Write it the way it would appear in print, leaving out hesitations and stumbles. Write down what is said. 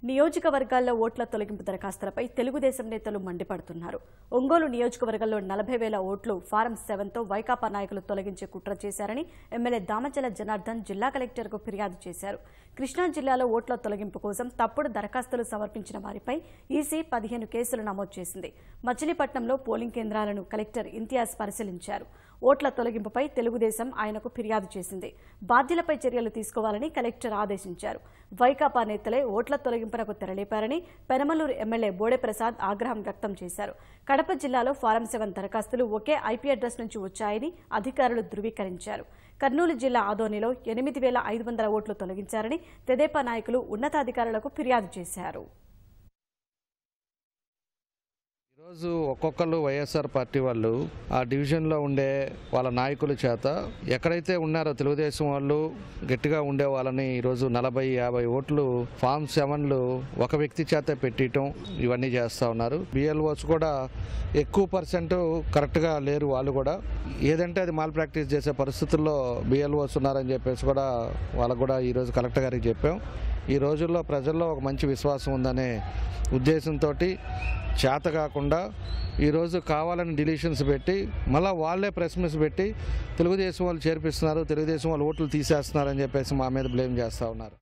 నియోజకవర్గాల్లో ఓట్ల తొలగింపు దరఖాస్తులపై తెలుగుదేశం నేతలు మండిపడుతున్నారు. ఒంగోలు నియోజకవర్గంలో 40,000 ఓట్లు ఫారం 7తో వైకాపా నాయకులు తొలగించే కుట్ర చేశారని ఎమ్మెల్యే దామచల జనార్దన్ జిల్లా కలెక్టర్కు ఫిర్యాదు చేశారు. కృష్ణా జిల్లాలో ఓట్ల తొలగింపు కోసం తప్పుడు దరఖాస్తులు సమర్పించిన వారిపై ఈసీ 15 కేసులు నమోదు చేసింది. మచిలీపట్నంలో పోలింగ్ కేంద్రాలను కలెక్టర్ ఇంతియాజ్ పరిశీలించారు. ఓట్ల తొలగింపుపై తెలుగుదేశం ఆయనకు ఫిర్యాదు చేసింది. బాధ్యులపై చర్యలు తీసుకోవాలని కలెక్టర్ ఆదేశించారు. వైకాపా నేతలే ఓట్ల తొలగింపునకు తెరలేపారని పెనమలూరు ఎమ్మెల్యే బోడే ప్రసాద్ ఆగ్రహం వ్యక్తం చేశారు. కడప జిల్లాలో ఫారం 7 దరఖాస్తులు ఒకే ఐపీ అడ్రస్ నుంచి వచ్చాయని అధికారులు ధృవీకరించారు. కర్నూలు జిల్లా ఆదోనిలో 8,500 ఓట్లు తొలగించారని తెదేపా నాయకులు ఉన్నతాధికారులకు ఫిర్యాదు చేశారు. ఈరోజు ఒక్కొక్కరు వైఎస్ఆర్ పార్టీ వాళ్ళు ఆ డివిజన్లో ఉండే వాళ్ళ నాయకుల చేత ఎక్కడైతే ఉన్నారో తెలుగుదేశం వాళ్ళు గట్టిగా ఉండే వాళ్ళని ఈరోజు 40-50 ఓట్లు ఫామ్ 7లు ఒక వ్యక్తి చేత పెట్టడం ఇవన్నీ చేస్తూ ఉన్నారు. బిఎల్ఓస్ కూడా ఎక్కువ పర్సెంట్ కరెక్ట్గా లేరు. వాళ్ళు కూడా ఏదంటే అది మాల్ ప్రాక్టీస్ చేసే పరిస్థితుల్లో బిఎల్ఓస్ ఉన్నారని చెప్పేసి కూడా వాళ్ళకు కూడా ఈరోజు కలెక్టర్ గారికి చెప్పాం. ఈ రోజుల్లో ప్రజల్లో ఒక మంచి విశ్వాసం ఉందనే ఉద్దేశంతో చేత కాకుండా ఈరోజు కావాలని డిలీషన్స్ పెట్టి మళ్ళీ వాళ్ళే ప్రెస్ మీట్స్ పెట్టి తెలుగుదేశం వాళ్ళు చేర్పిస్తున్నారు, తెలుగుదేశం వాళ్ళు ఓట్లు తీసేస్తున్నారని చెప్పేసి మా మీద బ్లేమ్ చేస్తూ ఉన్నారు.